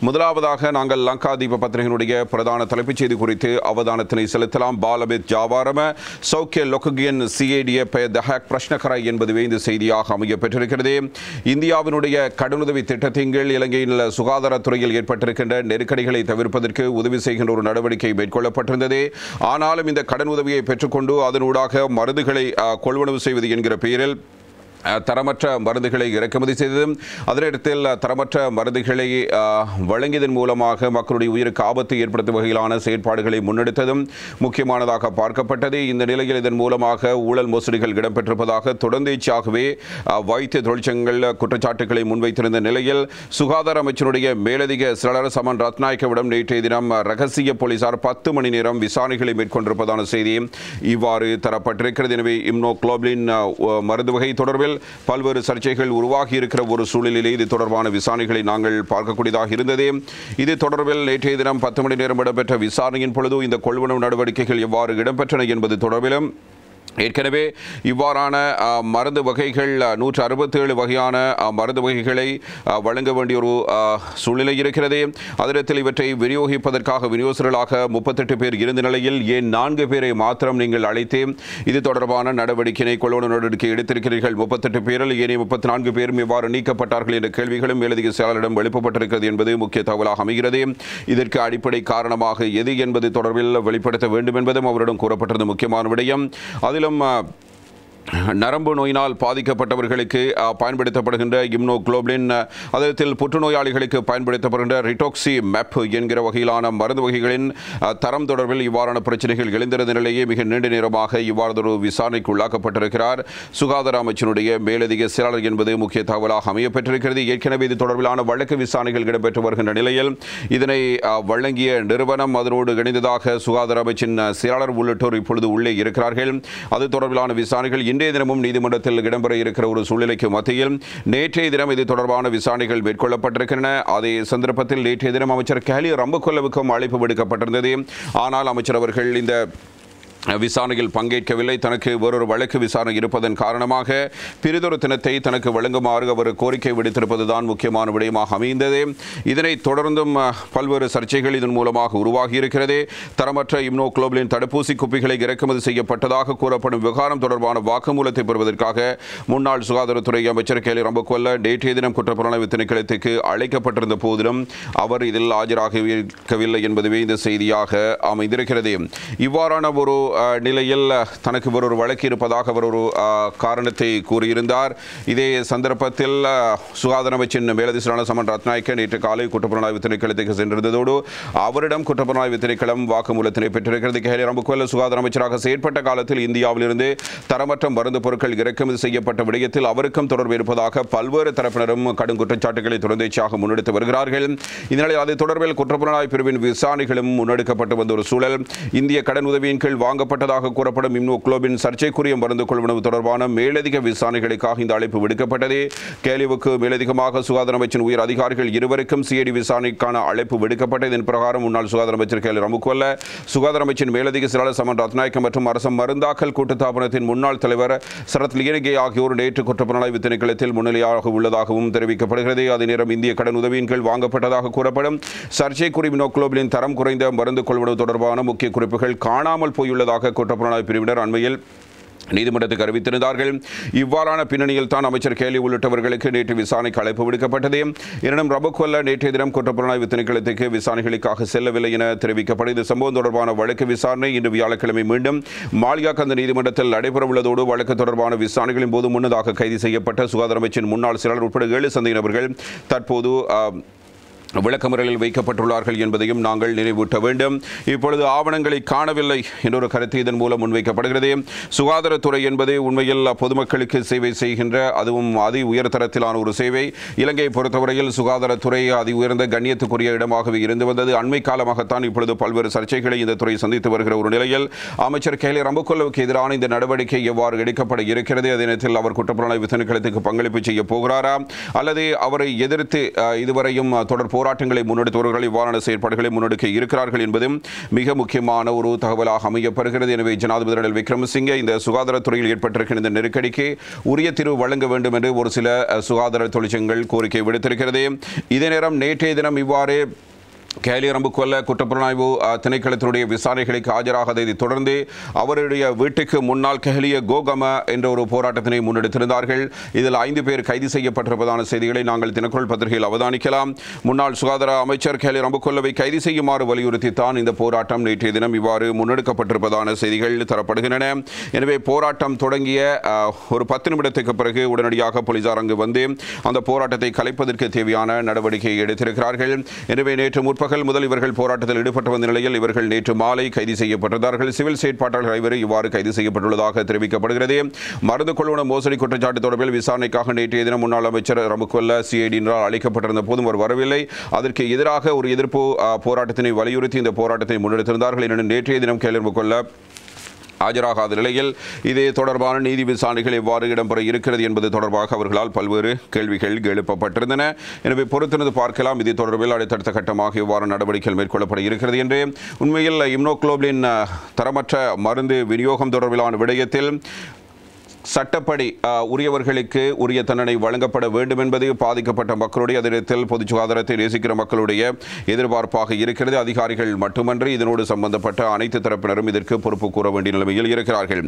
முதலாவதாக நாங்கள் லங்காதீப பத்திரிகையினுடைய பிரதான தலைப்புச் செய்தி குறித்து அவதானத்தினை செலுத்தலாம். பாலபித் ஜாவாரம சௌக்கிய லொக்குகியன் சிஏடிய பெயர் பிரஷ்னகரை என்பதுவே இந்த செய்தியாக அமைய பெற்றிருக்கிறது. இந்தியாவினுடைய கடனுதவி திட்டத்தின் கீழ் இலங்கையில் சுகாதாரத்துறையில் ஏற்பட்டிருக்கின்ற நெருக்கடிகளை தவிர்ப்பதற்கு உதவி செய்கின்ற ஒரு நடவடிக்கை மேற்கொள்ளப்பட்டிருந்தது. ஆனாலும் இந்த கடனுதவியை பெற்றுக்கொண்டு அதனூடாக மருந்துகளை கொள்வனவு செய்வது என்கிற பெயரில் தரமற்ற மருந்துகளை இறக்குமதி செய்ததும் அதனிடத்தில் தரமற்ற மருந்துகளை வழங்கியதன் மூலமாக மக்களுடைய உயிருக்கு ஆபத்து ஏற்படுத்தும் வகையிலான செயற்பாடுகளை முன்னெடுத்ததும் முக்கியமானதாக பார்க்கப்பட்டது. இந்த நிலையில் இதன் மூலமாக ஊழல் மோசடிகள் இடம்பெற்றிருப்பதாக தொடர்ந்தேச்சாகவே வைத்திய தொழிற்சங்கங்கள் குற்றச்சாட்டுகளை முன்வைத்திருந்த நிலையில் சுகாதார அமைச்சருடைய மேலதிக செயலாளர் சமன் ரத்நாயக்கவிடம் நேற்றைய தினம் ரகசிய போலீசார் 10 மணி நேரம் விசாரணைகளை மேற்கொண்டிருப்பதான செய்தி இவ்வாறு தரப்பட்டிருக்கிறது. எனவே இம்னோகுளோபின் மருந்து வகை தொடர்பில் பல்வேறு சர்ச்சைகள் உருவாகி இருக்கிற ஒரு சூழலிலே இது தொடர்பான விசாரணைகளை நாங்கள் பார்க்கக்கூடியதாக இருந்தது. இது தொடர்பில் நேற்றைய தினம் 10 மணி நேரம் இடம்பெற்ற விசாரணையின் பொழுது இந்த கொள்வனவு நடவடிக்கைகள் எவ்வாறு இடம்பெற்றன என்பது தொடர்பிலும் ஏற்கனவே இவ்வாறான மருந்து வகைகள் 167 வகையான மருந்து வகைகளை வழங்க வேண்டிய ஒரு சூழ்நிலை இருக்கிறது. அதில் இவற்றை விநியோகிப்பதற்காக விநியோகர்களாக 38 பேர் இருந்த நிலையில் ஏன் 4 பேரை மாத்திரம் நீங்கள் அழைத்து இது தொடர்பான நடவடிக்கையை கொள்வனவு நடவடிக்கை எடுத்திருக்கிறீர்கள்? 38 பேரில் ஏனே 34 பேரும் இவ்வாறு நீக்கப்பட்டார்கள் என்ற கேள்விகளும் மேலதிக செயலாளரிடம் எழுப்பப்பட்டிருக்கிறது என்பது முக்கிய தகவலாக அமைகிறது. இதற்கு அடிப்படை காரணமாக எது என்பது தொடர்பில் வெளிப்படுத்த வேண்டும் என்பதும் அவரிடம் கூறப்பட்டிருந்த முக்கியமான விடயம். அதிலும் நரம்பு நோயினால் பாதிக்கப்பட்டவர்களுக்கு பயன்படுத்தப்படுகின்ற இம்னோகுளோபின் அதில் புற்றுநோயாளிகளுக்கு பயன்படுத்தப்படுகின்ற ரிட்டோக்சி மேப் என்கிற வகையிலான மருந்து வகைகளின் தரம் தொடர்பில் இவ்வாறான பிரச்சனைகள் எழுந்திருந்த நிலையே மிக நீண்ட நேரமாக இவ்வாறு ஒரு விசாரணைக்கு உள்ளாக்கப்பட்டிருக்கிறார் சுகாதார அமைச்சருடைய மேலதிக செயலாளர் என்பது முக்கிய தகவலாக அமையப்பட்டிருக்கிறது. ஏற்கனவே இது தொடர்பிலான வழக்கு விசாரணைகள் இடம்பெற்று வருகின்ற நிலையில் இதனை வழங்கிய நிறுவனம் அதனோடு இணைந்ததாக சுகாதார அமைச்சின் செயலாளர் உள்ளிட்டோர் இப்பொழுது உள்ளே இருக்கிறார்கள். அது தொடர்பிலான விசாரணைகள் இன்றைய தினமும் நீதிமன்றத்தில் இடம்பெற இருக்கிற ஒரு சூழ்நிலைக்கு மத்தியில் நேற்றைய தினம் இது தொடர்பான விசாரணைகள் மேற்கொள்ளப்பட்டிருக்கின்றன. அதே சந்தர்ப்பத்தில் நேற்றைய தினம் அமைச்சர் கேலி ரம்புக்கொல்லவுக்கும் அழைப்பு விடுக்கப்பட்டிருந்தது. ஆனால் அமைச்சர் அவர்கள் இந்த விசாரணையில் பங்கேற்கவில்லை. தனக்கு வேறொரு வழக்கு விசாரணை இருப்பதன் காரணமாக பிரிதொரு தினத்தை தனக்கு வழங்குமாறு அவர் கோரிக்கை விடுத்திருப்பதுதான் முக்கியமான விடயமாக அமைந்தது. இதனைத் தொடர்ந்தும் பல்வேறு சர்ச்சைகள் இதன் மூலமாக உருவாகி இருக்கிறது. தரமற்ற இம்னோகுளோபின் தடுப்பூசி குப்பிகளை இறக்குமதி செய்யப்பட்டதாக கூறப்படும் விவகாரம் தொடர்பான வாக்குமூலத்தை பெறுவதற்காக முன்னாள் சுகாதாரத்துறை அமைச்சர் கேலி ரம்புக்கொல்ல நேற்றைய தினம் குற்றப்புலனாய்வு திணைக்களத்துக்கு அழைக்கப்பட்டிருந்த போதிலும் அவர் இதில் ஆஜராகவில்லை என்பதுவே இந்த செய்தியாக அமைந்திருக்கிறது. இவ்வாறான ஒரு நிலையில் தனக்கு ஒரு வழக்கு இருப்பதாக அவர் ஒரு காரணத்தை கூறியிருந்தார். இதே சந்தர்ப்பத்தில் சுகாதார அமைச்சின் மேலதிக செயலாளர் சமன் ரத்நாயக்க நேற்று காலை குற்றப்புலனாய்வு திணைக்களத்துக்கு சென்றிருந்ததோடு அவரிடம் குற்றப்புலனாய்வு திணைக்களம் வாக்குமூலத்தினை பெற்றிருக்கிறது. கேலி ரம்புக்கொல்ல சுகாதார அமைச்சராக செயற்பட்ட காலத்தில் இந்தியாவிலிருந்து தரமற்ற மருந்து பொருட்கள் இறக்குமதி செய்யப்பட்ட விடயத்தில் அவருக்கும் தொடர்பு இருப்பதாக பல்வேறு தரப்பினரும் கடும் குற்றச்சாட்டுகளை தொடர்ந்தேச்சாக முன்னெடுத்து வருகிறார்கள். இதனால் அது தொடர்பில் குற்றப்புலனாய்வு பிரிவின் விசாரணைகளும் முன்னெடுக்கப்பட்டு வந்த ஒரு சூழல். இந்திய கடன் உதவியின் கீழ் வாங்கப்பட்டதாக கூறப்படும் இம்னோகுளோபின் சர்ச்சைக்குரிய மருந்து கொள்வனவு தொடர்பான மேலதிக விசாரணைகளுக்காக இந்த அழைப்பு விடுக்கப்பட்டது. கேலிவுக்கு மேலதிகமாக சுகாதார அமைச்சின் உயர் அதிகாரிகள் இருவருக்கும் சிஐடி விசாரணைக்கான அழைப்பு விடுக்கப்பட்டது. இதன் பிரகாரம் முன்னாள் சுகாதார அமைச்சர் கேலி ரம்புக்கொல்ல, சுகாதார அமைச்சின் மேலதிக செயலாளர் சமன் ரத்நாயக்க மற்றும் அரசு மருந்தாக்கல் கூட்டுத்தாபனத்தின் முன்னாள் தலைவர் சரத் லியனிகே ஆகியோர் நேற்று குற்றப்புலனாய்வு திணைக்களத்தில் முன்னிலையாக உள்ளதாகவும் தெரிவிக்கப்படுகிறது. அதே நேரம் இந்திய கடன் உதவியின் கீழ் வாங்கப்பட்டதாக கூறப்படும் சர்ச்சைக்குரிய இம்னோகுளோபின் தரம் குறைந்த மருந்து கொள்வனவு தொடர்பான முக்கிய குறிப்புகள் காணாமல் போயுள்ளதாக குற்றப்புலனாய்வு பிரிவினர் அண்மையில் நீதிமன்றத்துக்கு அறிவித்திருந்தார்கள். இவ்வாறான பின்னணியில் தான் அமைச்சர் கேலி உள்ளிட்டவர்களுக்கு நேற்று விசாரணைக்கு அழைப்பு விடுக்கப்பட்டது. எனினும் ரம்புக்கொல்ல நேற்றைய தினம் குற்றப்புலனாய்வு திணைக்களத்துக்கு விசாரணைகளுக்காக செல்லவில்லை என தெரிவிக்கப்பட்டது. சம்பவம் தொடர்பான வழக்கு விசாரணை இன்று வியாழக்கிழமை மீண்டும் மாளிகாக்கந்த நீதிமன்றத்தில் நடைபெறவுள்ளதோடு வழக்கு தொடர்பான விசாரணைகளின் போது முன்னதாக கைது செய்யப்பட்ட சுகாதார அமைச்சின் முன்னாள் செயலாளர் உட்பட 7 சந்தேக நபர்கள் தற்போது விளக்கமறியலில் வைக்கப்பட்டுள்ளார்கள் என்பதையும் நாங்கள் நினைவூட்ட வேண்டும். இப்பொழுது ஆவணங்களை காணவில்லை என்றொரு கருத்து இதன் மூலம் முன்வைக்கப்படுகிறது. சுகாதாரத்துறை என்பது உண்மையில் பொதுமக்களுக்கு சேவை செய்கின்ற அதுவும் அதி உயர்தரத்திலான ஒரு சேவை. இலங்கையை பொறுத்தவரையில் சுகாதாரத்துறை அதி உயர்ந்த கண்ணியத்துக்குரிய இடமாகவே இருந்து வந்தது. அண்மை காலமாகத்தான் இப்பொழுது பல்வேறு சர்ச்சைகளை இந்த துறை சந்தித்து வருகிற ஒரு நிலையில் அமைச்சர் கேலி ரம்புக்கொல்லவுக்கு எதிரான இந்த நடவடிக்கை எவ்வாறு எடுக்கப்பட இருக்கிறது? அதே நேரத்தில் அவர் குற்றப்புலனாய்வு திணைக்களத்துக்கு பங்களிப்பு செய்ய போகிறாரா அல்லது அவரை எதிர்த்து இதுவரையும் தொடர் போராட்டங்களை முன்னெடுத்தவர்கள் இவ்வாறான செயற்பாடுகளை முன்னெடுக்க இருக்கிறார்கள் என்பதும் மிக முக்கியமான ஒரு தகவலாக அமையப்படுகிறது. எனவே ஜனாதிபதி ரணில் விக்ரமசிங்கே இந்த சுகாதாரத்துறையில் ஏற்பட்டிருக்கிற இந்த நெருக்கடிக்கு உரிய தீர்வு வழங்க வேண்டும் என்று ஒரு சில சுகாதார தொழிற்சங்கங்கள் கோரிக்கை விடுத்திருக்கிறது. இதே நேரம் நேற்றைய தினம் இவ்வாறு கேலியரம்புக்கொல்ல குற்றப்புலனாய்வு திணைக்களத்தினுடைய விசாரணைகளுக்கு ஆஜராகதை தொடர்ந்து அவருடைய வீட்டுக்கு முன்னால் கெஹலிய கோகம என்ற ஒரு போராட்டத்தினை முன்னெடுத்திருந்தார்கள். இதில் 5 பேர் கைது செய்யப்பட்டிருப்பதான செய்திகளை நாங்கள் தினக்குரல் பத்திரிகையில் அவதானிக்கலாம். முன்னாள் சுகாதார அமைச்சர் கேலியரம்புக்கொல்லவை கைது செய்யுமாறு வலியுறுத்தித்தான் இந்த போராட்டம் நேற்றைய தினம் இவ்வாறு முன்னெடுக்கப்பட்டிருப்பதான செய்திகள் தரப்படுகின்றன. எனவே போராட்டம் தொடங்கிய ஒரு 10 நிமிடத்துக்கு பிறகு உடனடியாக போலீசார் அங்கு வந்து அந்த போராட்டத்தை கலைப்பதற்கு தேவையான நடவடிக்கை எடுத்திருக்கிறார்கள். எனவே நேற்று பகல் முதல் இவர்கள் போராட்டத்தில் ஈடுபட்டு வந்த நிலையில் இவர்கள் நேற்று மாலை கைது செய்யப்பட்டிருந்தார்கள். சிவில் செயற்பாட்டாளர்கள் ஐவரை இவ்வாறு கைது செய்யப்பட்டுள்ளதாக தெரிவிக்கப்படுகிறது. மருந்து கொள்வன மோசடி குற்றச்சாட்டு தொடர்பில் விசாரணைக்காக நேற்றைய தினம் முன்னாள் அமைச்சர் ரம்புக்கொல்ல சிஐடியினரால் அழைக்கப்பட்டிருந்த போதும் அவர் வரவில்லை. அதற்கு எதிராக ஒரு எதிர்ப்பு போராட்டத்தினை வலியுறுத்தி இந்த போராட்டத்தை முன்னெடுத்திருந்தார்கள். எனினும் நேற்றைய தினம் கேலியரம்புக்கொல்ல ஆஜராகாத நிலையில் இது தொடர்பான நீதி விசாரணைகள் எவ்வாறு இடம்பெற இருக்கிறது என்பது தொடர்பாக அவர்களால் பல்வேறு கேள்விகள் எழுப்பப்பட்டிருந்தன. எனவே பொறுத்திருந்து பார்க்கலாம் இது தொடர்பில் அடுத்தடுத்த கட்டமாக எவ்வாறு நடவடிக்கைகள் மேற்கொள்ளப்பட இருக்கிறது என்று. உண்மையில் இம்னோகுளோபின் தரமற்ற மருந்து விநியோகம் தொடர்பிலான விடயத்தில் சட்டப்படி உரியவர்களுக்கு உரிய தண்டனை வழங்கப்பட வேண்டும் என்பது பாதிக்கப்பட்ட மக்களுடைய அதிரத்தில் பொது சுகாதாரத்தை நேசிக்கிற மக்களுடைய எதிர்பார்ப்பாக இருக்கிறது. அதிகாரிகள் மட்டுமன்றி இதனோடு சம்பந்தப்பட்ட அனைத்து தரப்பினரும் இதற்கு பொறுப்பு கூற வேண்டிய நிலைமையில் இருக்கிறார்கள்.